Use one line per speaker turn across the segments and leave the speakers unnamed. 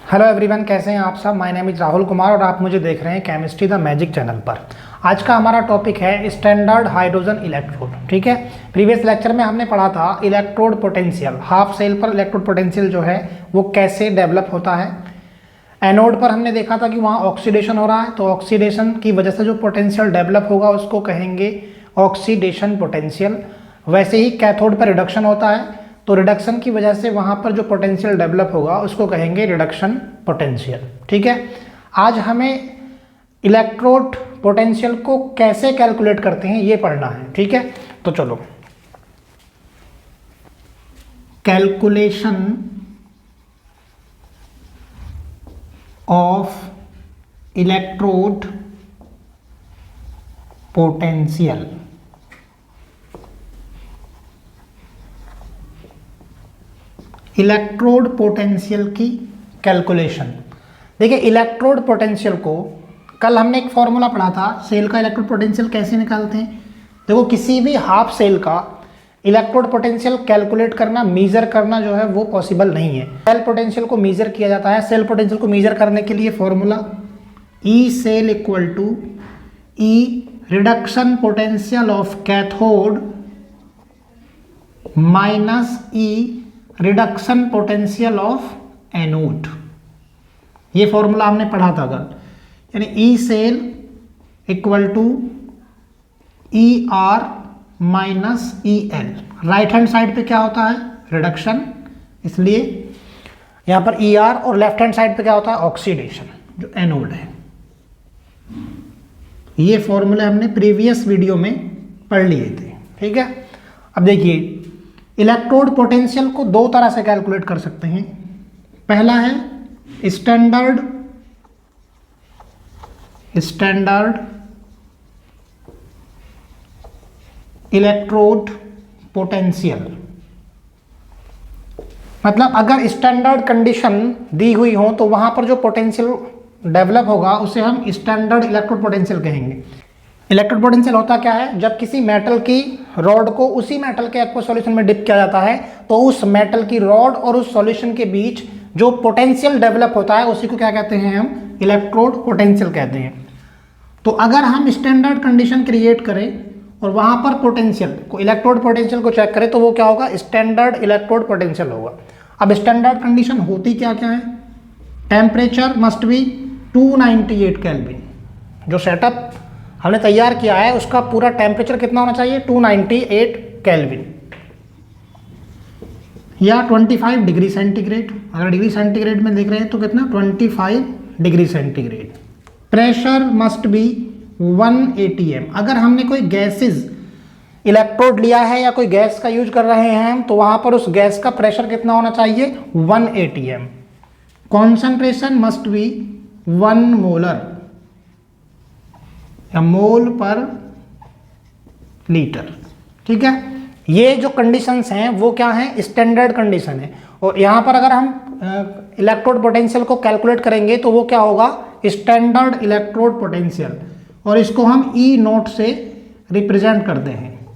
Hello everyone, कैसे हैं आप सब। My name is Rahul Kumar और आप मुझे देख रहे हैं केमिस्ट्री द मैजिक चैनल पर। आज का हमारा टॉपिक है स्टैंडर्ड हाइड्रोजन इलेक्ट्रोड। ठीक है, प्रीवियस लेक्चर में हमने पढ़ा था इलेक्ट्रोड पोटेंशियल, हाफ सेल पर इलेक्ट्रोड पोटेंशियल जो है वो कैसे डेवलप होता है। एनोड पर हमने देखा था कि वहाँ ऑक्सीडेशन हो रहा है, तो ऑक्सीडेशन की वजह से जो पोटेंशियल डेवलप होगा उसको कहेंगे ऑक्सीडेशन पोटेंशियल। वैसे ही कैथोड पर रिडक्शन होता है, तो रिडक्शन की वजह से वहाँ पर जो पोटेंशियल डेवलप होगा उसको कहेंगे रिडक्शन पोटेंशियल। ठीक है, आज हमें इलेक्ट्रोड पोटेंशियल को कैसे कैलकुलेट करते हैं ये पढ़ना है। ठीक है, तो चलो, calculation of electrode potential. Electrode potential की कैलकुलेशन। देखिए, इलेक्ट्रोड पोटेंशियल को कल हमने एक फॉर्मूला पढ़ा था, सेल का इलेक्ट्रोड पोटेंशियल कैसे निकालते हैं। देखो, किसी भी हाफ सेल का इलेक्ट्रोड पोटेंशियल कैलकुलेट करना, मेजर करना जो है वो पॉसिबल नहीं है। सेल पोटेंशियल को मेजर किया जाता है। सेल पोटेंशियल को मेजर करने के लिए formula E cell equal to E reduction potential of cathode minus E reduction potential of anode. ये फॉर्मूला हमने पढ़ा था कल, यानी E cell equal to E R minus E L. Right hand side पे क्या होता है, रिडक्शन, इसलिए यहां पर ई आर, और लेफ्ट हैंड साइड पे क्या होता है, ऑक्सीडेशन, जो एनोड है। ये फॉर्मूले हमने प्रीवियस वीडियो में पढ़ लिए थे। ठीक है, अब देखिए, इलेक्ट्रोड पोटेंशियल को दो तरह से कैलकुलेट कर सकते हैं। पहला है स्टैंडर्ड इलेक्ट्रोड पोटेंशियल। मतलब अगर स्टैंडर्ड कंडीशन दी हुई हो तो वहां पर जो पोटेंशियल डेवलप होगा उसे हम स्टैंडर्ड इलेक्ट्रोड पोटेंशियल कहेंगे। इलेक्ट्रोड पोटेंशियल होता क्या है, जब किसी मेटल की रॉड को उसी मेटल के एक्वस सॉल्यूशन में डिप किया जाता है तो उस मेटल की रॉड और उस सॉल्यूशन के बीच जो पोटेंशियल डेवलप होता है उसी को क्या कहते हैं, हम इलेक्ट्रोड पोटेंशियल कहते हैं। तो अगर हम स्टैंडर्ड कंडीशन क्रिएट करें और वहां पर पोटेंशियल को, इलेक्ट्रोड पोटेंशियल को चेक करें, तो वो क्या होगा, स्टैंडर्ड इलेक्ट्रोड पोटेंशियल होगा। अब स्टैंडर्ड कंडीशन होती क्या क्या है, टेम्परेचर मस्ट बी 298 केल्विन। जो सेटअप हमने तैयार किया है उसका पूरा टेम्परेचर कितना होना चाहिए, 298 केल्विन या 25 डिग्री सेंटीग्रेड। अगर डिग्री सेंटीग्रेड में देख रहे हैं तो कितना, 25 degree centigrade. Pressure must be 1 atm। अगर हमने कोई गैसेस इलेक्ट्रोड लिया है या कोई गैस का यूज कर रहे हैं हम, तो वहां पर उस गैस का प्रेशर कितना होना चाहिए, 1 atm। Concentration must be 1 molar या मोल पर लीटर। ठीक है, ये जो कंडीशंस हैं वो क्या हैं, स्टैंडर्ड कंडीशन है। और यहाँ पर अगर हम इलेक्ट्रोड पोटेंशियल को कैलकुलेट करेंगे तो वो क्या होगा, स्टैंडर्ड इलेक्ट्रोड पोटेंशियल, और इसको हम ई नोट से रिप्रेजेंट करते हैं,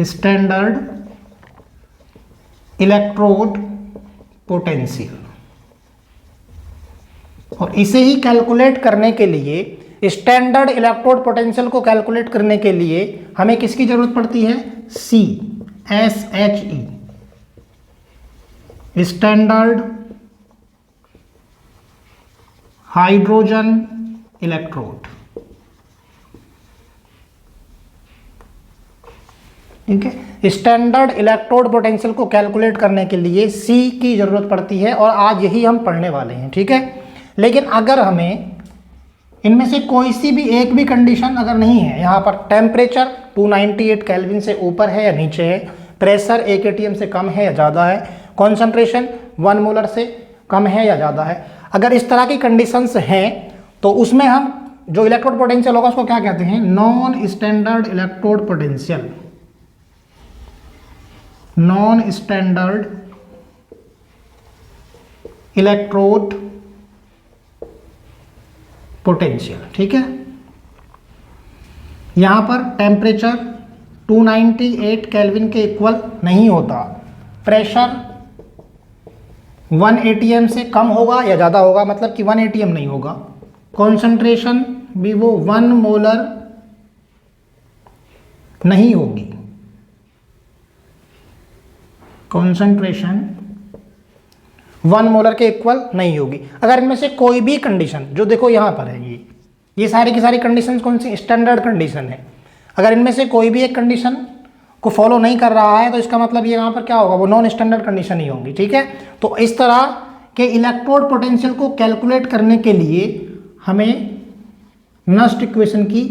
स्टैंडर्ड इलेक्ट्रोड पोटेंशियल। और इसे ही कैलकुलेट करने के लिए, स्टैंडर्ड इलेक्ट्रोड पोटेंशियल को कैलकुलेट करने के लिए हमें किसकी जरूरत पड़ती है, SHE, स्टैंडर्ड हाइड्रोजन इलेक्ट्रोड। ठीक है, स्टैंडर्ड इलेक्ट्रोड पोटेंशियल को कैलकुलेट करने के लिए C की जरूरत पड़ती है और आज यही हम पढ़ने वाले हैं। ठीक है, लेकिन अगर हमें इनमें से कोई सी भी एक भी कंडीशन अगर नहीं है, यहाँ पर टेम्परेचर 298 केल्विन से ऊपर है या नीचे है, प्रेशर 1 atm से कम है या ज़्यादा है, कॉन्सेंट्रेशन 1 मोलर से कम है या ज़्यादा है, अगर इस तरह की कंडीशंस हैं तो उसमें हम जो इलेक्ट्रोड पोटेंशियल होगा उसको क्या कहते हैं, non standard electrode potential. Non standard electrode potential. ठीक है, यहाँ पर टेम्परेचर 298 केल्विन के इक्वल नहीं होता, प्रेशर 1 atm से कम होगा या ज़्यादा होगा, मतलब कि 1 atm नहीं होगा। कॉन्सेंट्रेशन भी वो 1 मोलर नहीं होगी, कॉन्सेंट्रेशन 1 मोलर के इक्वल नहीं होगी। अगर इनमें से कोई भी कंडीशन, जो देखो यहाँ पर है, ये सारी की सारी कंडीशंस कौन सी स्टैंडर्ड कंडीशन है, अगर इनमें से कोई भी एक कंडीशन को फॉलो नहीं कर रहा है तो इसका मतलब ये यहाँ पर क्या होगा, वो नॉन स्टैंडर्ड कंडीशन ही होंगी। ठीक है, तो इस तरह के इलेक्ट्रोड पोटेंशियल को कैलकुलेट करने के लिए हमें नस्ट इक्वेशन की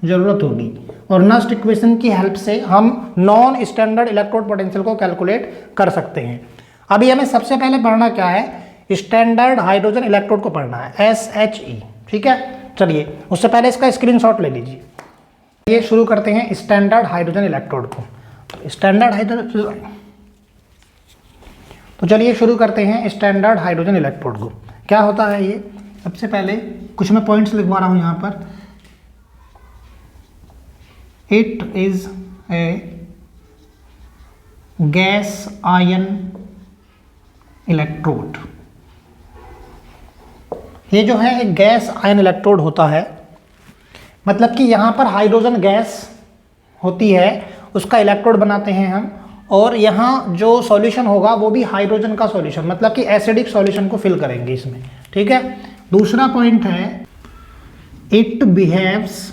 ज़रूरत होगी, और नस्ट इक्वेशन की हेल्प से हम नॉन स्टैंडर्ड इलेक्ट्रोड पोटेंशियल को कैलकुलेट कर सकते हैं। अभी हमें सबसे पहले पढ़ना क्या है, स्टैंडर्ड हाइड्रोजन इलेक्ट्रोड को पढ़ना है, SHE। ठीक है, चलिए उससे पहले इसका स्क्रीनशॉट ले लीजिए। ये शुरू करते हैं स्टैंडर्ड हाइड्रोजन इलेक्ट्रोड को। स्टैंडर्ड हाइड्रोजन, तो चलिए शुरू करते हैं स्टैंडर्ड हाइड्रोजन इलेक्ट्रोड को। क्या होता है ये, सबसे पहले कुछ मैं पॉइंट्स लिखवा रहा हूं यहां पर। It is a gas ion electrode. ये जो है एक गैस आयन इलेक्ट्रोड होता है, मतलब कि यहाँ पर हाइड्रोजन गैस होती है, उसका इलेक्ट्रोड बनाते हैं हम, और यहाँ जो सॉल्यूशन होगा वो भी हाइड्रोजन का सॉल्यूशन, मतलब कि एसिडिक सॉल्यूशन को फिल करेंगे इसमें। ठीक है, दूसरा पॉइंट है it behaves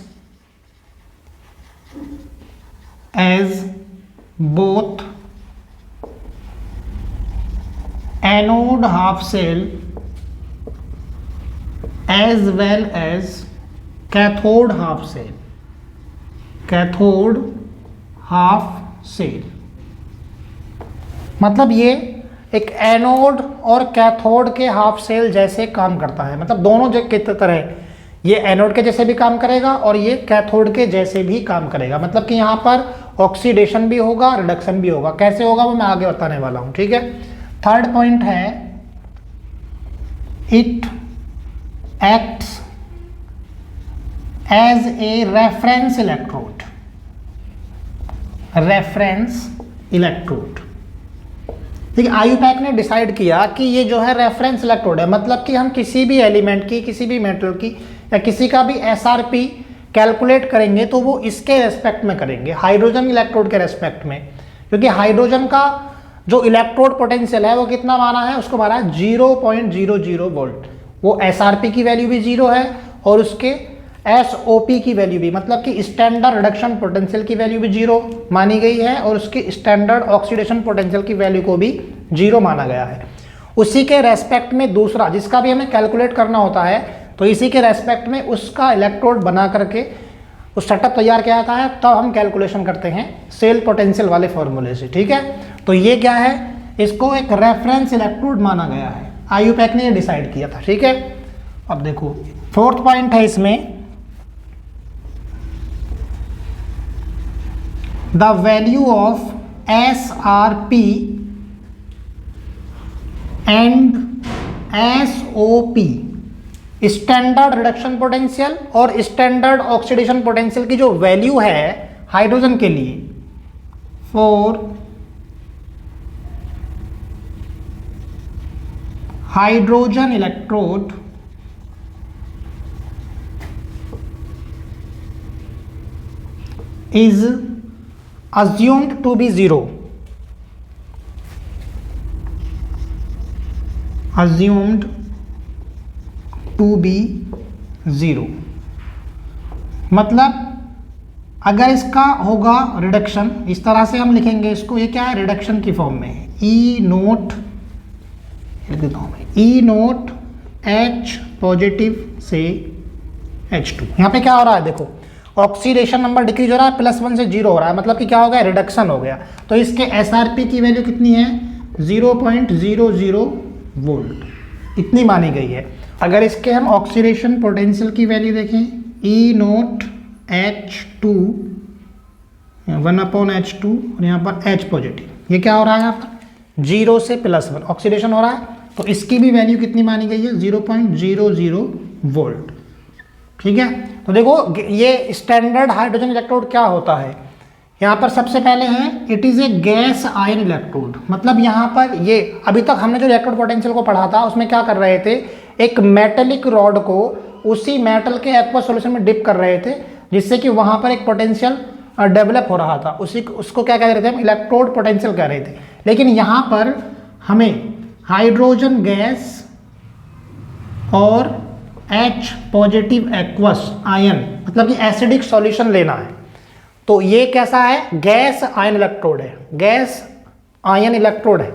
as both anode half cell as well as cathode half cell, cathode half cell. मतलब ये एक एनोड और कैथोड के हाफ सेल जैसे काम करता है, मतलब दोनों की तरह ये एनोड के जैसे भी काम करेगा और ये कैथोड के जैसे भी काम करेगा। मतलब कि यहाँ पर ऑक्सीडेशन भी होगा, रिडक्शन भी होगा। कैसे होगा वो मैं आगे बताने वाला हूँ। ठीक है, थर्ड पॉइंट है it acts as a reference electrode, reference electrode. ठीक है, आयुपैक ने डिसाइड किया कि ये जो है रेफरेंस इलेक्ट्रोड है, मतलब कि हम किसी भी एलिमेंट की, किसी भी मेटल की या किसी का भी SRP कैलकुलेट करेंगे तो वो इसके रेस्पेक्ट में करेंगे, हाइड्रोजन इलेक्ट्रोड के रेस्पेक्ट में। क्योंकि हाइड्रोजन का जो इलेक्ट्रोड पोटेंशियल है वो कितना माना है, उसको माना है 0.00 वोल्ट। वो SRP की वैल्यू भी 0 है और उसके SOP की वैल्यू भी, मतलब कि स्टैंडर्ड रिडक्शन पोटेंशियल की वैल्यू भी 0 मानी गई है, और उसकी स्टैंडर्ड ऑक्सीडेशन पोटेंशियल की वैल्यू को भी 0 माना गया है। उसी के रेस्पेक्ट में दूसरा जिसका भी हमें कैलकुलेट करना होता है, तो इसी के रेस्पेक्ट में उसका इलेक्ट्रोड बना करके उस सेटअप तैयार किया जाता है, तब हम कैलकुलेशन करते हैं सेल पोटेंशियल वाले फॉर्मूले से। ठीक है, तो ये क्या है, इसको एक रेफरेंस इलेक्ट्रोड माना गया है, आयुपैक ने ये डिसाइड किया था। ठीक है, अब देखो फोर्थ पॉइंट है इसमें, the value of SRP and SOP, standard reduction potential और स्टैंडर्ड ऑक्सीडेशन पोटेंशियल की जो वैल्यू है हाइड्रोजन के लिए for hydrogen electrode is assumed to be 0, assumed to be 0। मतलब अगर इसका होगा रिडक्शन, इस तरह से हम लिखेंगे इसको, ये क्या है, रिडक्शन की फॉर्म में है, E नोट H पॉजिटिव से H2। यहाँ पे क्या हो रहा है, देखो ऑक्सीडेशन नंबर डिक्रीज हो रहा है, +1 से 0 हो रहा है, मतलब कि क्या हो गया, रिडक्शन हो गया। तो इसके SRP की वैल्यू कितनी है, 0.00 वोल्ट, इतनी मानी गई है। अगर इसके हम ऑक्सीडेशन पोटेंशियल की वैल्यू देखें, E नोट H2 1/H2 और यहाँ पर H पॉजिटिव, ये क्या हो रहा है यहाँ पर 0 से +1 ऑक्सीडेशन हो रहा है, तो इसकी भी वैल्यू कितनी मानी गई है, 0.00 वोल्ट। ठीक है, तो देखो ये स्टैंडर्ड हाइड्रोजन इलेक्ट्रोड क्या होता है, यहाँ पर सबसे पहले है it is a gas ion electrode, मतलब यहाँ पर ये अभी तक हमने जो इलेक्ट्रोड पोटेंशियल को पढ़ा था उसमें क्या कर रहे थे, एक मेटेलिक रॉड को उसी मेटल के एक्वा सॉल्यूशन में डिप कर रहे थे जिससे कि वहाँ पर एक पोटेंशियल डेवलप हो रहा था, उसको क्या कह रहे थे हम, इलेक्ट्रोड पोटेंशियल कह रहे थे। लेकिन यहाँ पर हमें हाइड्रोजन गैस और H पॉजिटिव एक्वस आयन मतलब कि एसिडिक सॉल्यूशन लेना है। तो ये कैसा है, गैस आयन इलेक्ट्रोड है, गैस आयन इलेक्ट्रोड है।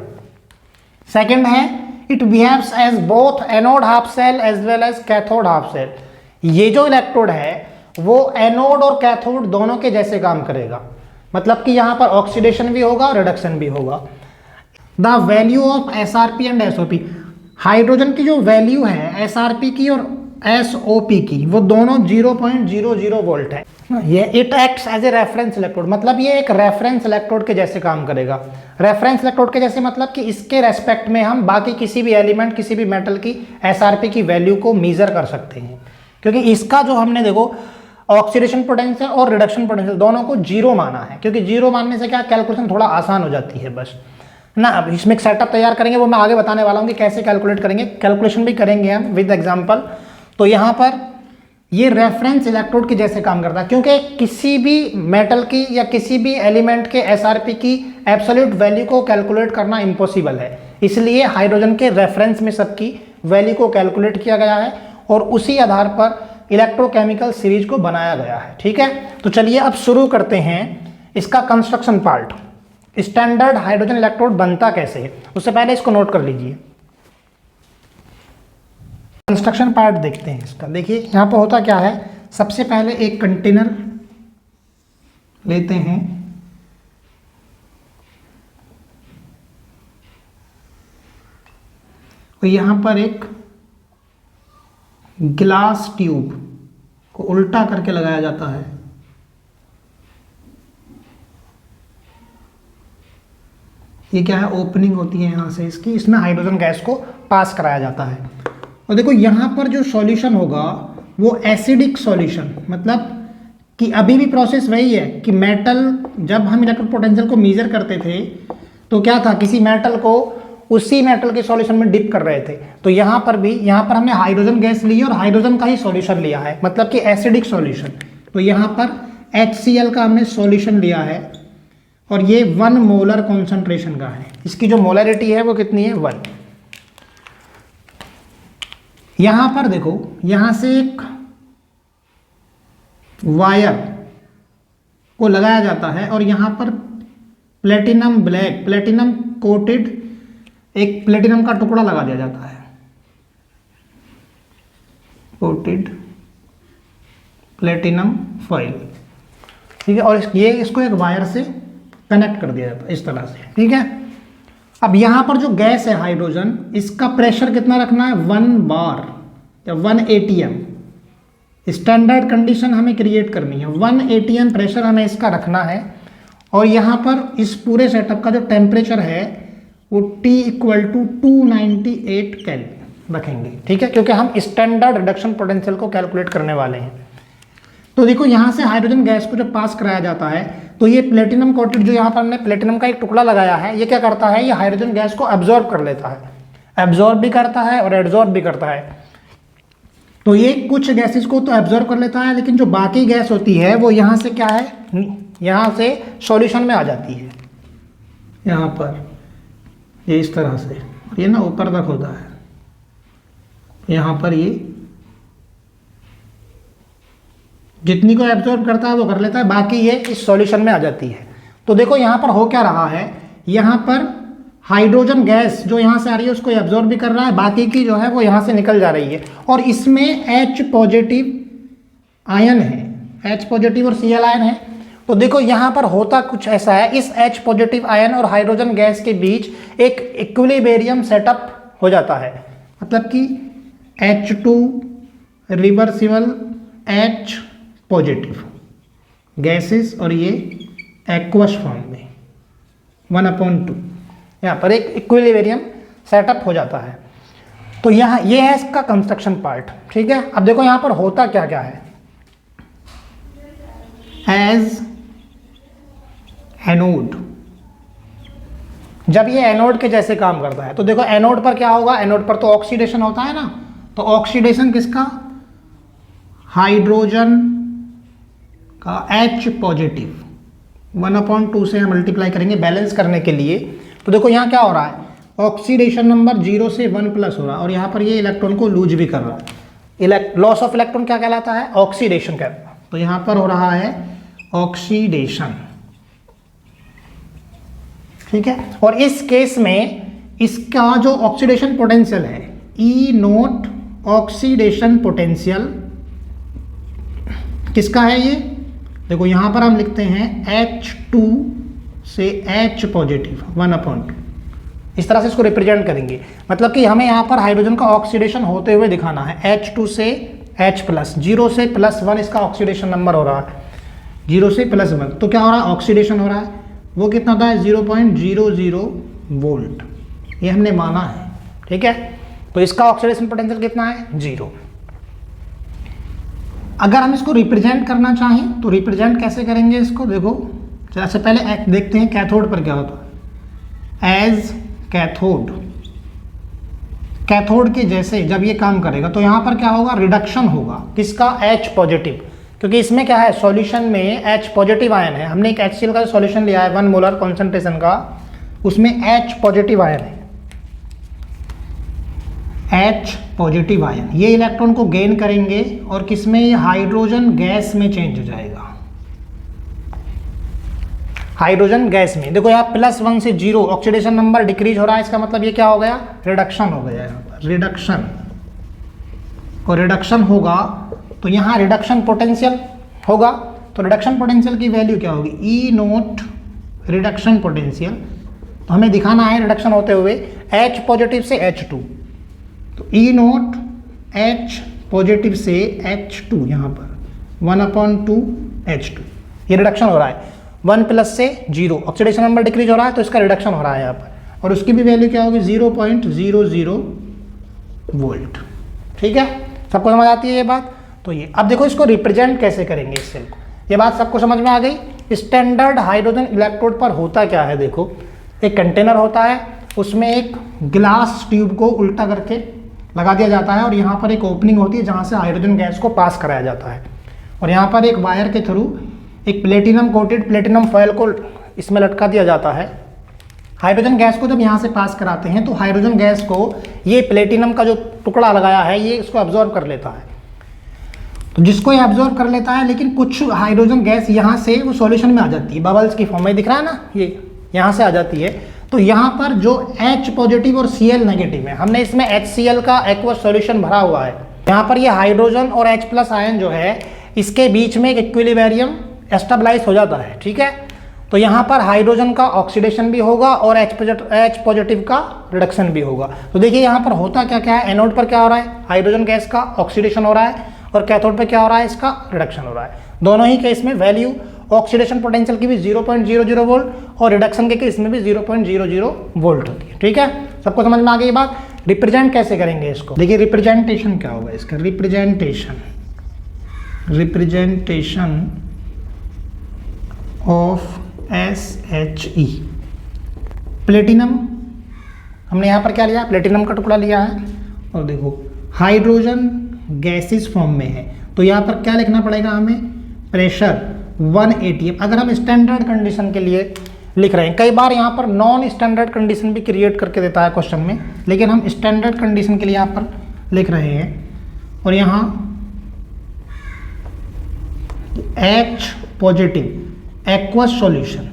सेकंड है it behaves as both anode half cell as well as cathode half cell. ये जो इलेक्ट्रोड है वो एनोड और कैथोड दोनों के जैसे काम करेगा, मतलब कि यहाँ पर ऑक्सीडेशन भी होगा और रिडक्शन भी होगा। The value of SRP and SOP, hydrogen की जो वैल्यू है SRP की और SOP की वो दोनों 0.00 वोल्ट है। ये it acts as a reference electrode, मतलब ये एक रेफरेंस इलेक्ट्रोड के जैसे काम करेगा। रेफरेंस इलेक्ट्रोड के जैसे मतलब कि इसके रेस्पेक्ट में हम बाकी किसी भी एलिमेंट, किसी भी मेटल की SRP की वैल्यू को मेजर कर सकते हैं, क्योंकि इसका जो हमने देखो ऑक्सीडेशन पोटेंशियल और रिडक्शन पोटेंशियल दोनों को 0 माना है, क्योंकि 0 मानने से क्या कैलकुलेशन थोड़ा आसान हो जाती है बस ना। अब इसमें एक सेटअप तैयार करेंगे, वो मैं आगे बताने वाला हूँ कि कैसे कैलकुलेट करेंगे, कैलकुलेशन भी करेंगे हम विद एग्जांपल। तो यहाँ पर ये रेफरेंस इलेक्ट्रोड के जैसे काम करता है, क्योंकि किसी भी मेटल की या किसी भी एलिमेंट के SRP की एब्सोल्यूट वैल्यू को कैलकुलेट करना इम्पॉसिबल है, इसलिए हाइड्रोजन के रेफरेंस में सबकी वैल्यू को कैलकुलेट किया गया है और उसी आधार पर इलेक्ट्रोकेमिकल सीरीज को बनाया गया है। ठीक है, तो चलिए अब शुरू करते हैं इसका construction part. Standard hydrogen electrode बनता कैसे है, उससे पहले इसको नोट कर लीजिए। कंस्ट्रक्शन पार्ट देखते हैं इसका। देखिए यहाँ पर होता क्या है, सबसे पहले एक कंटेनर लेते हैं, और यहाँ पर एक ग्लास ट्यूब को उल्टा करके लगाया जाता है। ये क्या है, ओपनिंग होती है यहाँ से इसकी, इसमें हाइड्रोजन गैस को पास कराया जाता है। और देखो यहाँ पर जो सॉल्यूशन होगा वो एसिडिक सॉल्यूशन, मतलब कि अभी भी प्रोसेस वही है कि मेटल, जब हम इलेक्ट्रोड पोटेंशियल को मेजर करते थे तो क्या था, किसी मेटल को उसी मेटल के सॉल्यूशन में डिप कर रहे थे। तो यहाँ पर भी, यहाँ पर हमने हाइड्रोजन गैस ली और हाइड्रोजन का ही सॉल्यूशन लिया है, मतलब कि एसिडिक सॉल्यूशन। तो यहाँ पर HCl का हमने सॉल्यूशन लिया है और ये 1 मोलर कॉन्सेंट्रेशन का है। इसकी जो मोलरिटी है वो कितनी है, 1। यहाँ पर देखो, यहाँ से एक वायर को लगाया जाता है और यहाँ पर प्लेटिनम ब्लैक, प्लेटिनम कोटेड एक प्लेटिनम का टुकड़ा लगा दिया जाता है, कोटेड प्लेटिनम फॉइल। ठीक है, और ये इसको एक वायर से कनेक्ट कर दिया जाता है इस तरह से। ठीक है, अब यहाँ पर जो गैस है हाइड्रोजन, इसका प्रेशर कितना रखना है, 1 बार या 1 atm। स्टैंडर्ड कंडीशन हमें क्रिएट करनी है, 1 atm प्रेशर हमें इसका रखना है। और यहाँ पर इस पूरे सेटअप का जो टेम्परेचर है वो T = 298 केल्विन रखेंगे। ठीक है, क्योंकि हम स्टैंडर्ड रिडक्शन पोटेंशियल को कैलकुलेट करने वाले हैं। तो देखो यहाँ से हाइड्रोजन गैस को जब पास कराया जाता है तो ये प्लेटिनम कोटेड, जो यहाँ पर हमने प्लेटिनम का एक टुकड़ा लगाया है, ये क्या करता है, ये हाइड्रोजन गैस को एब्जॉर्ब कर लेता है, एब्जॉर्ब भी करता है और एड्जॉर्ब भी करता है। तो ये कुछ गैसेस को तो एब्जॉर्ब कर लेता है, लेकिन जो बाकी गैस होती है वो यहाँ से क्या है, यहाँ से सॉल्यूशन में आ जाती है। यहाँ पर ये इस तरह से, ये ना ऊपर तक होता है, यहाँ पर ये जितनी को एब्जॉर्ब करता है वो कर लेता है, बाकी ये इस सॉल्यूशन में आ जाती है। तो देखो यहाँ पर हो क्या रहा है, यहाँ पर हाइड्रोजन गैस जो यहाँ से आ रही है उसको एब्जॉर्ब भी कर रहा है, बाकी की जो है वो यहाँ से निकल जा रही है। और इसमें H पॉजिटिव आयन है, H पॉजिटिव और Cl आयन है। तो देखो यहाँ पर होता कुछ ऐसा है, इस H पॉजिटिव आयन और हाइड्रोजन गैस के बीच एक इक्विलिब्रियम सेटअप हो जाता है, मतलब कि H2 reversible H positive gases और ये एक्वस फॉर्म में 1/2, यहाँ पर एक इक्विलिब्रियम सेटअप हो जाता है। तो यहाँ ये है इसका कंस्ट्रक्शन पार्ट। ठीक है, अब देखो यहाँ पर होता क्या क्या है, एज एनोड। जब ये एनोड के जैसे काम करता है तो देखो एनोड पर क्या होगा, एनोड पर तो ऑक्सीडेशन होता है ना, तो ऑक्सीडेशन किसका, हाइड्रोजन का H पॉजिटिव 1/2 से हम मल्टीप्लाई करेंगे बैलेंस करने के लिए। तो देखो यहाँ क्या हो रहा है, ऑक्सीडेशन नंबर 0 से 1 प्लस हो रहा है और यहाँ पर ये इलेक्ट्रॉन को लूज भी कर रहा है। लॉस ऑफ इलेक्ट्रॉन क्या कहलाता है, ऑक्सीडेशन कहलाता है। तो यहाँ पर हो रहा है ऑक्सीडेशन, ठीक है। और इस केस में इसका जो ऑक्सीडेशन पोटेंशियल है E नोट ऑक्सीडेशन पोटेंशियल किसका है ये, देखो यहां पर हम लिखते हैं H2 से H पॉजिटिव 1/2, इस तरह से इसको रिप्रेजेंट करेंगे। मतलब कि हमें यहां पर हाइड्रोजन का ऑक्सीडेशन होते हुए दिखाना है, H2 से H प्लस, 0 से +1 इसका ऑक्सीडेशन नंबर हो रहा है, 0 से +1। तो क्या हो रहा है, ऑक्सीडेशन हो रहा है, वो कितना होता है 0.00 वोल्ट, ये हमने माना है, ठीक है। तो इसका ऑक्सीडेशन पोटेंशियल कितना है, 0। अगर हम इसको रिप्रेजेंट करना चाहें तो रिप्रेजेंट कैसे करेंगे इसको, देखो सबसे पहले देखते हैं कैथोड पर क्या होता है। एज कैथोड, कैथोड के जैसे जब ये काम करेगा तो यहाँ पर क्या होगा, रिडक्शन होगा किसका, H पॉजिटिव, क्योंकि इसमें क्या है, सॉल्यूशन में H पॉजिटिव आयन है। हमने एक HCl का सॉल्यूशन लिया है 1 मोलर कॉन्सेंट्रेशन का, उसमें H पॉजिटिव आयन है, H पॉजिटिव आयन। ये इलेक्ट्रॉन को गेन करेंगे और किसमें, ये हाइड्रोजन गैस में चेंज हो जाएगा, हाइड्रोजन गैस में। देखो यहाँ +1 से 0 ऑक्सीडेशन नंबर डिक्रीज हो रहा है, इसका मतलब ये क्या हो गया, रिडक्शन हो गया, यहाँ पर रिडक्शन। और रिडक्शन होगा तो यहाँ रिडक्शन पोटेंशियल होगा, तो रिडक्शन पोटेंशियल की वैल्यू क्या होगी, E नोट रिडक्शन पोटेंशियल। तो हमें दिखाना है रिडक्शन होते हुए H पॉजिटिव से H2, तो E नोट H पॉजिटिव से H2 यहाँ पर 1/2 H2, ये रिडक्शन हो रहा है। 1 प्लस से 0 ऑक्सीडेशन नंबर डिक्रीज हो रहा है तो इसका रिडक्शन हो रहा है यहाँ पर, और उसकी भी वैल्यू क्या होगी, 0.00 वोल्ट, ठीक है। सबको समझ आती है ये बात। तो ये अब देखो इसको रिप्रेजेंट कैसे करेंगे इस सेल को, ये बात सबको समझ में आ गई। स्टैंडर्ड हाइड्रोजन इलेक्ट्रोड पर होता क्या है, देखो एक कंटेनर होता है, उसमें एक ग्लास ट्यूब को उल्टा करके लगा दिया जाता है और यहाँ पर एक ओपनिंग होती है जहाँ से हाइड्रोजन गैस को पास कराया जाता है, और यहाँ पर एक वायर के थ्रू एक प्लेटिनम कोटेड प्लेटिनम फॉयल को इसमें लटका दिया जाता है। हाइड्रोजन गैस को जब यहाँ से पास कराते हैं तो हाइड्रोजन गैस को ये प्लेटिनम का जो टुकड़ा लगाया है ये इसको एब्जॉर्ब कर लेता है, तो जिसको ये एब्जॉर्ब कर लेता है, लेकिन कुछ हाइड्रोजन गैस यहाँ से वो सॉल्यूशन में आ जाती है, बबल्स की फॉर्म में दिख रहा है ना, ये यहाँ से आ जाती है। तो यहाँ पर जो H पॉजिटिव और Cl नेगेटिव है, हमने इसमें HCl का एक्वस सॉल्यूशन भरा हुआ है, यहाँ पर ये हाइड्रोजन और H प्लस आयन जो है इसके बीच में एक इक्विलिब्रियम एस्टेबलाइज हो जाता है, ठीक है। तो यहाँ पर हाइड्रोजन का ऑक्सीडेशन भी होगा और H पॉजिटिव का रिडक्शन भी होगा। तो देखिए यहाँ पर होता क्या क्या है, एनोड पर क्या हो रहा है, हाइड्रोजन गैस का ऑक्सीडेशन हो रहा है, और कैथोड पर क्या हो रहा है, इसका रिडक्शन हो रहा है। दोनों ही केस में वैल्यू ऑक्सीडेशन पोटेंशियल की भी 0.00 वोल्ट और रिडक्शन के केस में भी 0.00 वोल्ट होती है, ठीक है। सबको समझ में आ गई बात। रिप्रेजेंट कैसे करेंगे इसको, देखिए रिप्रेजेंटेशन क्या होगा इसका, रिप्रेजेंटेशन ऑफ SHE। प्लेटिनम हमने यहाँ पर क्या लिया, प्लेटिनम का टुकड़ा लिया है, और देखो हाइड्रोजन गैसेस फॉर्म में है, तो यहाँ पर क्या लिखना पड़ेगा हमें, प्रेशर 1 atm। अगर हम स्टैंडर्ड कंडीशन के लिए लिख रहे हैं, कई बार यहाँ पर नॉन स्टैंडर्ड कंडीशन भी क्रिएट करके देता है क्वेश्चन में, लेकिन हम स्टैंडर्ड कंडीशन के लिए यहाँ पर लिख रहे हैं, और यहाँ H पॉजिटिव एक्वस सॉल्यूशन,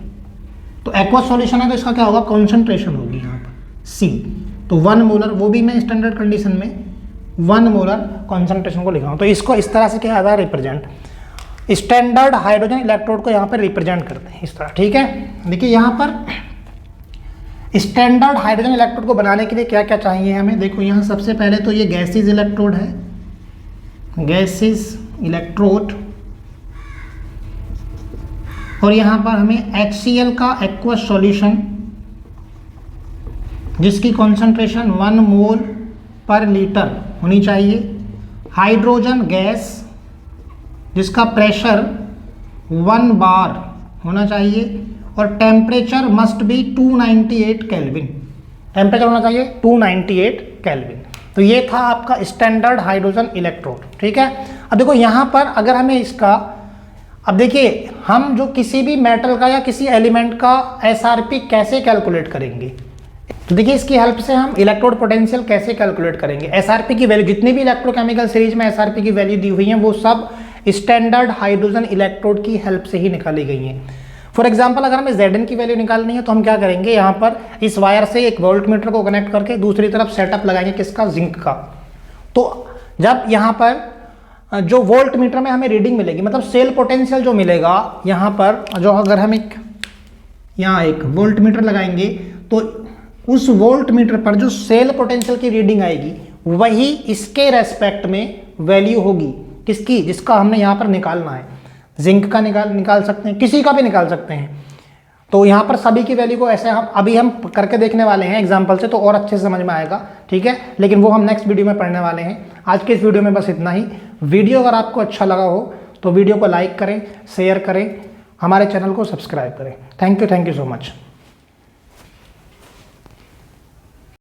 तो एक्वस सॉल्यूशन है तो इसका क्या होगा, कॉन्सेंट्रेशन होगी यहाँ पर C, तो 1 मोलर, वो भी मैं स्टैंडर्ड कंडीशन में 1 मोलर कॉन्सेंट्रेशन को लिख रहा हूँ। तो इसको इस तरह से क्या है, रिप्रेजेंट, स्टैंडर्ड हाइड्रोजन इलेक्ट्रोड को यहाँ पर रिप्रेजेंट करते हैं इस तरह, ठीक है। देखिए यहाँ पर स्टैंडर्ड हाइड्रोजन इलेक्ट्रोड को बनाने के लिए क्या क्या चाहिए हमें, देखो यहाँ सबसे पहले तो ये गैसेस इलेक्ट्रोड है, गैसेस इलेक्ट्रोड, और यहाँ पर हमें HCl का एक्वस सॉल्यूशन जिसकी कॉन्सेंट्रेशन 1 मोल पर लीटर होनी चाहिए, हाइड्रोजन गैस जिसका प्रेशर 1 बार होना चाहिए, और temperature must be 298 kelvin, temperature होना चाहिए 298 केल्विन। तो ये था आपका स्टैंडर्ड हाइड्रोजन इलेक्ट्रोड, ठीक है। अब देखो यहाँ पर अगर हमें इसका, अब देखिए हम जो किसी भी मेटल का या किसी एलिमेंट का एसआरपी कैसे कैलकुलेट करेंगे, तो देखिए इसकी हेल्प से हम इलेक्ट्रोड पोटेंशियल कैसे कैलकुलेट करेंगे। एसआरपी की वैल्यू, जितनी भी इलेक्ट्रोकेमिकल सीरीज में एसआरपी की वैल्यू दी हुई है वो सब स्टैंडर्ड हाइड्रोजन इलेक्ट्रोड की हेल्प से ही निकाली गई हैं। फॉर एग्जाम्पल अगर हमें Zn की वैल्यू निकालनी है तो हम क्या करेंगे, यहाँ पर इस वायर से एक वोल्ट मीटर को कनेक्ट करके दूसरी तरफ सेटअप लगाएंगे किसका, जिंक का। तो जब यहाँ पर जो वोल्ट मीटर में हमें रीडिंग मिलेगी, मतलब सेल पोटेंशियल जो मिलेगा यहाँ पर, जो अगर हम यहाँ एक वोल्ट मीटर लगाएंगे तो उस वोल्ट मीटर पर जो सेल पोटेंशियल की रीडिंग आएगी वही इसके रेस्पेक्ट में वैल्यू होगी, किसकी, जिसका हमने यहाँ पर निकालना है। जिंक का निकाल सकते हैं, किसी का भी निकाल सकते हैं। तो यहाँ पर सभी की वैल्यू को ऐसे हम करके देखने वाले हैं एग्जाम्पल से, तो और अच्छे से समझ में आएगा, ठीक है। लेकिन वो हम नेक्स्ट वीडियो में पढ़ने वाले हैं। आज के इस वीडियो में बस इतना ही। वीडियो अगर आपको अच्छा लगा हो तो वीडियो को लाइक करें, शेयर करें, हमारे चैनल को सब्सक्राइब करें। Thank you so much.